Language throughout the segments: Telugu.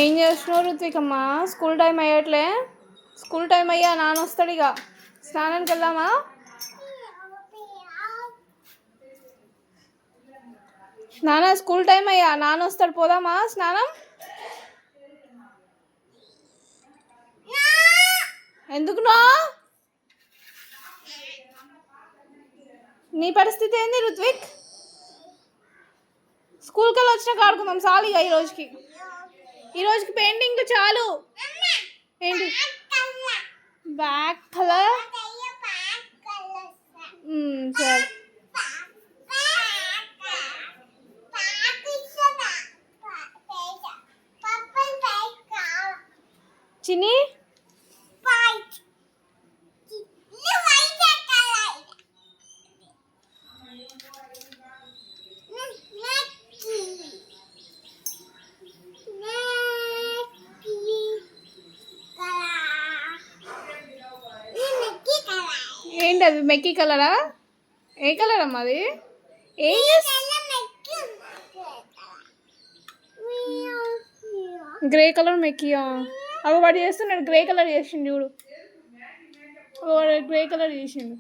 ఏం చేస్తున్నావు రుత్వికమ్మ? స్కూల్ టైం అయ్యట్లే? స్కూల్ టైం అయ్యా, నాన్న వస్తాడు ఇక. స్నానానికి వెళ్దామా? స్కూల్ టైం అయ్యా, నాన్న వస్తాడు, పోదామా స్నానం? ఎందుకునో? నీ పరిస్థితి ఏంది రుత్విక్? స్కూల్కి వెళ్ళి వచ్చినాక ఆడుకుందాం చాలు ఇక ఈ రోజుకి పెయింటింగ్ చాలు. ఏంటి బ్యాక్ కలర్? సరే. చిన్ని ఏంటి అది? మెక్కీ కలరా? ఏ కలర్ అమ్మా అది? ఏం గ్రే కలర్ మెక్కీయా? అవి వాడు చేస్తున్నాడు, గ్రే కలర్ చేసిండు చూడు. గ్రే కలర్ చేసిండు.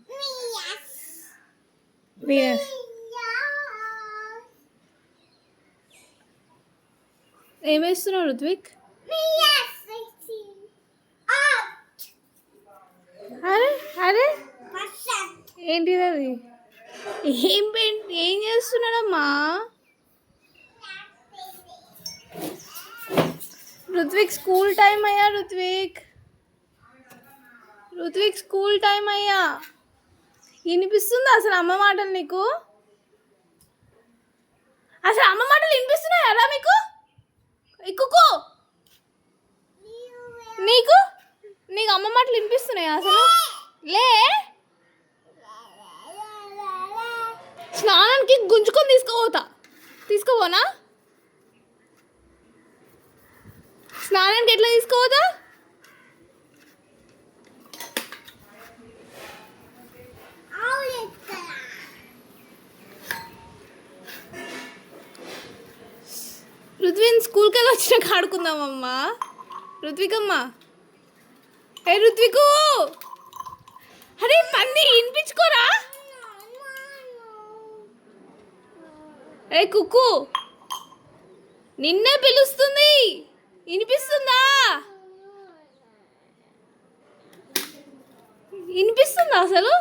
ఏమేస్తున్నావు రుత్విక్? అరే అరే ఏంటిది అది? ఏం చేస్తున్నాడమ్మా రుత్విక్? స్కూల్ టైం అయ్యా రుత్విక్ స్కూల్ టైం అయ్యా. వినిపిస్తుందా అసలు అమ్మ మాటలు నీకు? అసలు అమ్మ మాటలు వినిపిస్తున్నాయా రా మీకు? ఎక్కుకో. నీకు అమ్మ మాటలు వినిపిస్తున్నాయా అసలు? లే, స్నానానికి గుంజుకొని తీసుకోపోనా? స్నానానికి ఎట్లా తీసుకోవద్దా? రుత్విన్ స్కూల్కి వెళ్ళి వచ్చినాక ఆడుకుందామమ్మా. రుత్వికమ్మ, ఏ రుత్వికు, అరే పంది వినిపించుకోరా? ఏ కుక్కు, నిన్నే పిలుస్తుంది, వినిపిస్తుందా అసలు?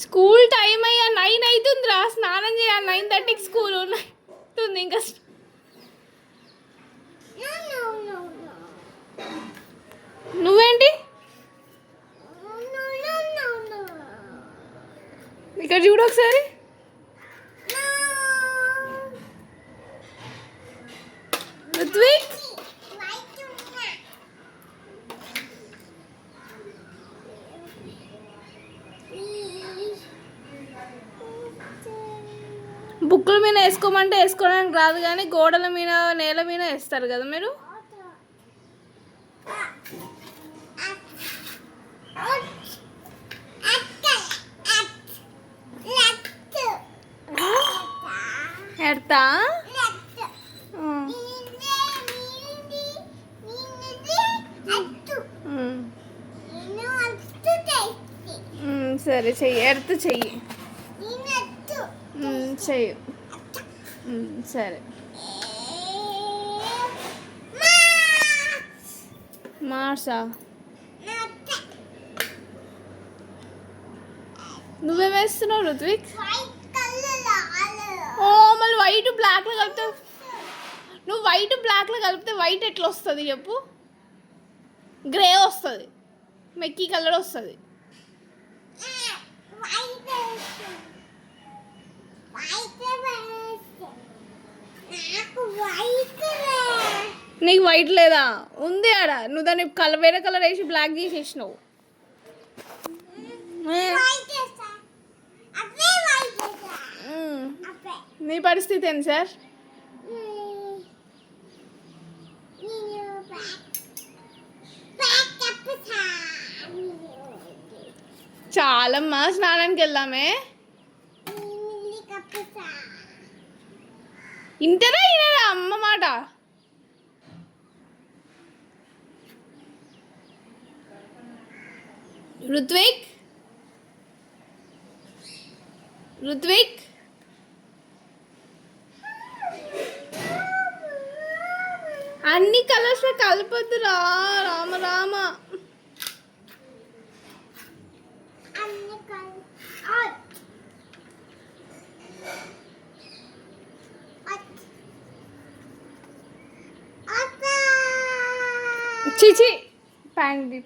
స్కూల్ టైం అయ్యా, 9 అవుతుందిరా. స్నానం చేయాలి, 9:30కి స్కూల్ అవుతుంది ఇంకా. నువ్వేంటి ఇక్కడ చూడు ఒకసారి. రుత్విక్, బుక్కుల మీద వేసుకోమంటే వేసుకోవడానికి రాదు, కానీ గోడల మీద, నేల మీద వేస్తారు కదా మీరు. ఎడతా సరే, చెయ్యి. ఎడత చెయ్యి, చెయ్యి. సరే, మార్సా? నువ్వేం వేస్తున్నావు రుత్విక్? ఓ, మళ్ళీ వైట్ బ్లాక్లో కలిపితే, నువ్వు వైట్ బ్లాక్లో కలిపితే వైట్ ఎట్లా వస్తుంది చెప్పు? గ్రే వస్తుంది, మెక్కీ కలర్ వస్తుంది. నీకు వైట్ లేదా? ఉంది ఆడ. నువ్వు దాన్ని వేరే కలర్ వేసి బ్లాక్ చేసేసినావు. నీ పరిస్థితి ఏంటి సార్? చాలమ్మా, స్నానానికి వెళ్దామే. ఇంటరా ఇనరా అమ్మ మాట. రుత్విక్ రుత్విక్ అన్ని కలర్స్ కలపొద్దురా రామ రామ. చిచి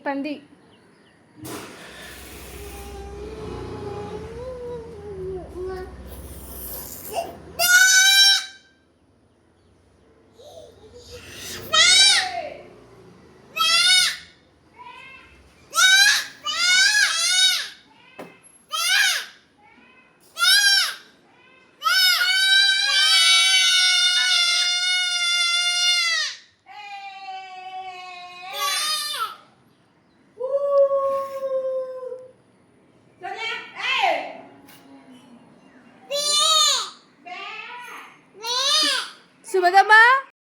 పంది. సుమదమ్మా